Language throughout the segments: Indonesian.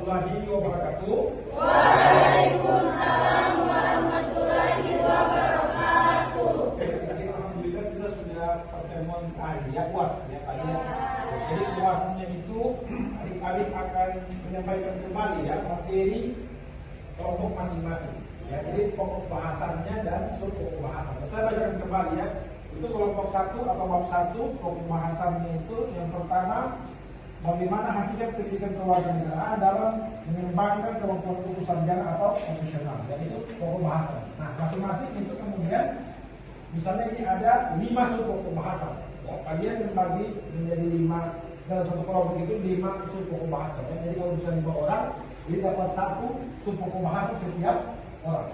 warahmatullahi wabarakatuh. Waalaikumsalam warahmatullahi wabarakatuh. Jadi alhamdulillah kita sudah pertemuan ya UAS ya tadi. Jadi UASnya itu adik-adik akan menyampaikan kembali ya materi kelompok masing-masing. Ya, jadi pokok bahasannya dan subpokok bahasan. Saya bacakan kembali ya. Itu kelompok 1 atau bab 1 pokok bahasannya itu yang pertama, bagaimana hakikat pendidikan kewarganegaraan dalam mengembangkan kemampuan sarjana atau profesional. Dan itu pokok bahasan. Nah, masing-masing itu kemudian misalnya ini ada 5 subpokok bahasan. Ya, kalian membagi menjadi 5 dalam satu kelompok itu 5 subpokok bahasan. Ya. Jadi kalau misalnya 5 orang, jadi dapat 1 subpokok bahasan setiap orang.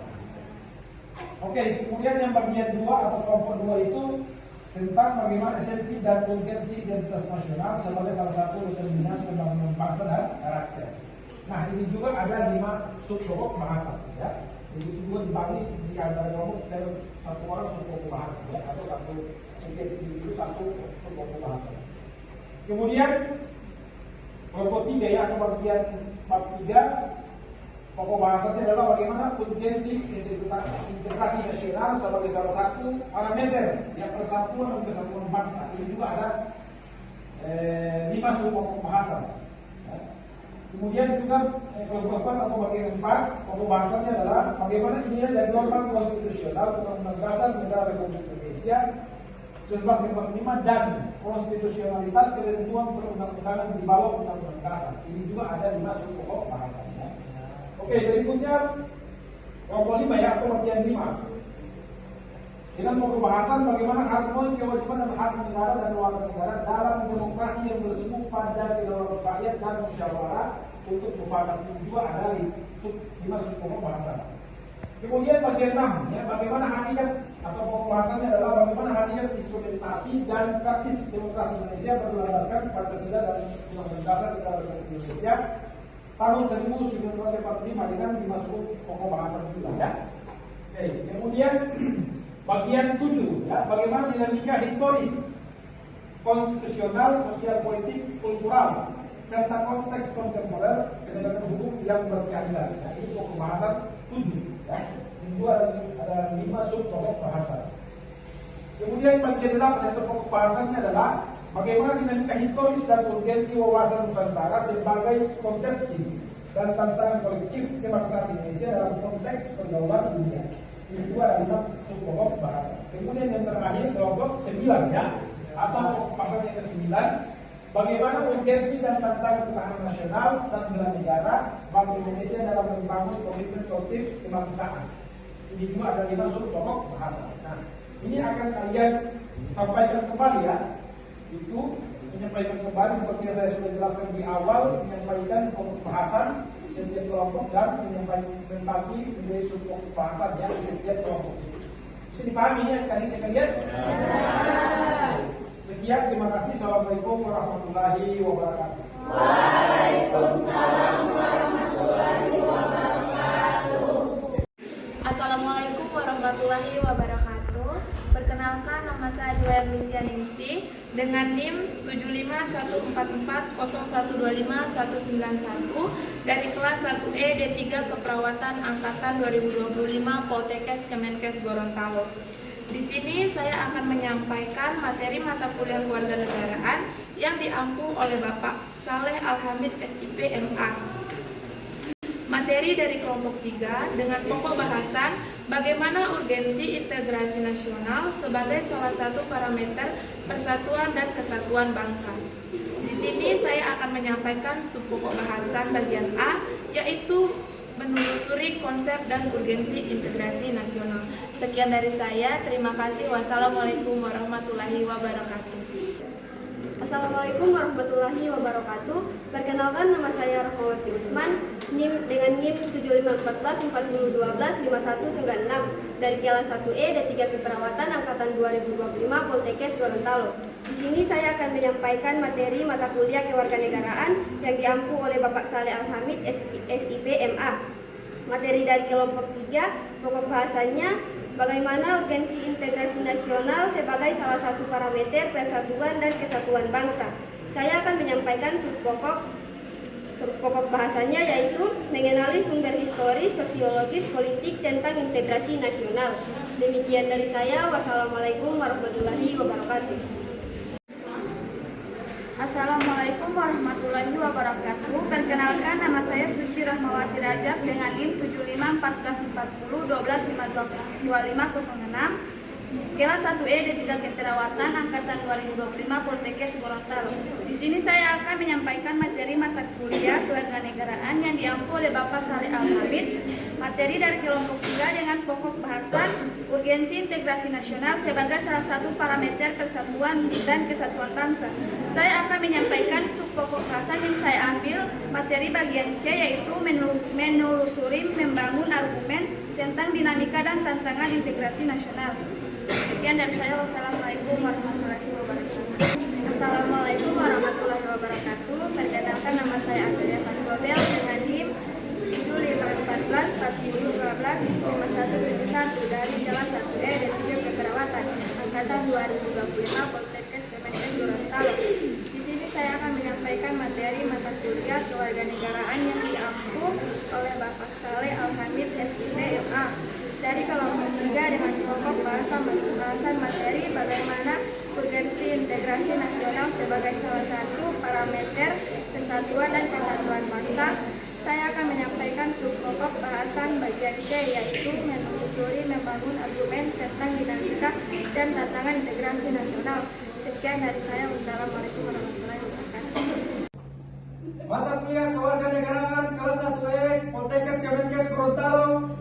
Oke, kemudian yang bagian 2 atau kelompok 2 itu tentang bagaimana esensi dan urgensi identitas nasional sebagai salah satu determinan pembangunan bangsa dan karakter. Nah, ini juga ada 5 subpokok bahasan ya. Jadi itu juga dibagi di antara kelompok dalam satu orang subpokok bahasan ya, atau satu itu satu subpokok bahasan. Kemudian kelompok 3 ya, atau bagian bab 3 pokok bahasannya adalah bagaimana urgensi integrasi nasional sebagai salah satu parameter yang persatuan dan kesatuan bangsa. Ini juga ada 5 subpokok bahasan. Ya. Kemudian juga kelompok 4 atau bagian 4 pokok bahasannya adalah bagaimana nilai dan norma konstitusional Undang-Undang Dasar Negara Republik Indonesia 1945 dan konstitusionalitas ketentuan perundang-undangan di bawah Undang-Undang Dasar. Ini juga ada 5 subpokok bahasan. Ya. Oke, berikutnya kelompok 5 ya, atau bagian 5. Dengan pokok bahasan bagaimana harmoni kewajiban dan hak negara dan warga negara dalam demokrasi yang bersumber pada kedaulatan rakyat dan musyawarah untuk mufakat. Juga ada 5 subpokok bahasan. Kemudian bagian 6 ya, bagaimana hakikat atau pokok bahasannya adalah bagaimana hakikat instrumentasi dan praksis demokrasi Indonesia berlandaskan Pancasila dan Undang-Undang Dasar Negara Republik Indonesia tahun 1945 dengan 5 pokok bahasan juga ya. Oke, kemudian bagian 7 ya, bagaimana dinamika historis, konstitusional, sosial politik, kultural serta konteks kontemporer penegakan hukum yang berkeadilan. Nah, ini pokok bahasan 7 ya. Itu ada 5 subpokok bahasan. Kemudian bagian 8 atau pokok bahasannya adalah bagaimana dinamika historis dan urgensi wawasan Nusantara sebagai konsepsi dan tantangan kolektif kebangsaan Indonesia dalam konteks pergaulan dunia. Ini dua adalah subpokok bahasan. Kemudian yang terakhir kelompok 9 ya, atau pokok bahasan yang ke-9, bagaimana urgensi dan tantangan ketahanan nasional dan bela negara Bank Indonesia dalam membangun komitmen kolektif kebangsaan. Ini juga ada 5 subpokok bahasan. Nah, ini akan kalian sampaikan kembali ya. Itu menyampaikan kembali seperti yang saya sudah jelaskan di awal, menyampaikan pokok bahasan setiap kelompok dan menyampaikan membagi menjadi subpokok bahasan ya di setiap kelompok. Bisa dipahami ya tadi sekalian? Sekian, terima kasih. Assalamualaikum warahmatullahi wabarakatuh. Waalaikumsalam warahmatullahi wabarakatuh. Assalamualaikum warahmatullahi wabarakatuh. Perkenalkan, nama saya Dwi Misianingsih dengan NIM 751440125191 dari kelas 1E D3 Keperawatan Angkatan 2025 Poltekkes Kemenkes Gorontalo. Di sini saya akan menyampaikan materi mata kuliah kewarganegaraan yang diampu oleh Bapak Saleh Alhamid SIP MA. Materi dari kelompok 3 dengan pokok bahasan bagaimana urgensi integrasi nasional sebagai salah satu parameter persatuan dan kesatuan bangsa. Di sini saya akan menyampaikan subpokok bahasan bagian A, yaitu menelusuri konsep dan urgensi integrasi nasional. Sekian dari saya, terima kasih. Wassalamualaikum warahmatullahi wabarakatuh. Assalamualaikum warahmatullahi wabarakatuh. Perkenalkan, nama saya Rahmawati Usman dengan NIM 751440125196 dari kelas 1E D3 Keperawatan Angkatan 2025 Poltekkes Gorontalo. Di sini saya akan menyampaikan materi mata kuliah kewarganegaraan yang diampu oleh Bapak Saleh Alhamid SIP MA. Materi dari kelompok 3, pokok bahasanya bagaimana urgensi integrasi nasional sebagai salah satu parameter persatuan dan kesatuan bangsa. Saya akan menyampaikan subpokok Pokok bahasanya yaitu mengenali sumber historis, sosiologis, politik tentang integrasi nasional. Demikian dari saya. Wassalamualaikum warahmatullahi wabarakatuh. Assalamualaikum warahmatullahi wabarakatuh. Perkenalkan, nama saya Suci Rahmawati Rajab dengan NIM 75144012522506. Kelas 1E D3 Keperawatan Angkatan 2025 Poltekkes Gorontalo. Di sini saya akan menyampaikan materi mata kuliah kewarganegaraan yang diampu oleh Bapak Saleh Al-Hamid. Materi dari kelompok 3 dengan pokok bahasan urgensi integrasi nasional sebagai salah satu parameter persatuan dan kesatuan bangsa. Saya akan menyampaikan subpokok bahasan yang saya ambil materi bagian C, yaitu menelusuri membangun argumen tentang dinamika dan tantangan integrasi nasional. Sekian dari saya. Wassalamualaikum warahmatullahi wabarakatuh. Assalamualaikum warahmatullahi wabarakatuh. Perkenalkan, nama saya Adelia Fatibel dengan NIM 751440125171 dari kelas 1E D3 Keperawatan Angkatan 2025 Poltekkes Kemenkes Gorontalo. Di sini saya akan menyampaikan materi mata kuliah kewarganegaraan yang diampu oleh Bapak Saleh Al-Hamid SIP MA dari kelompok 3 dengan pokok bahasan materi bagaimana urgensi integrasi nasional sebagai salah satu parameter persatuan dan kesatuan bangsa. Saya akan menyampaikan subpokok bahasan bagian C, yaitu menelusuri membangun argumen tentang dinamika dan tantangan integrasi nasional. Sekian dari saya. Wassalamualaikum warahmatullahi wabarakatuh. Mata kuliah kewarganegaraan kelas 1E Poltekkes Kemenkes Gorontalo.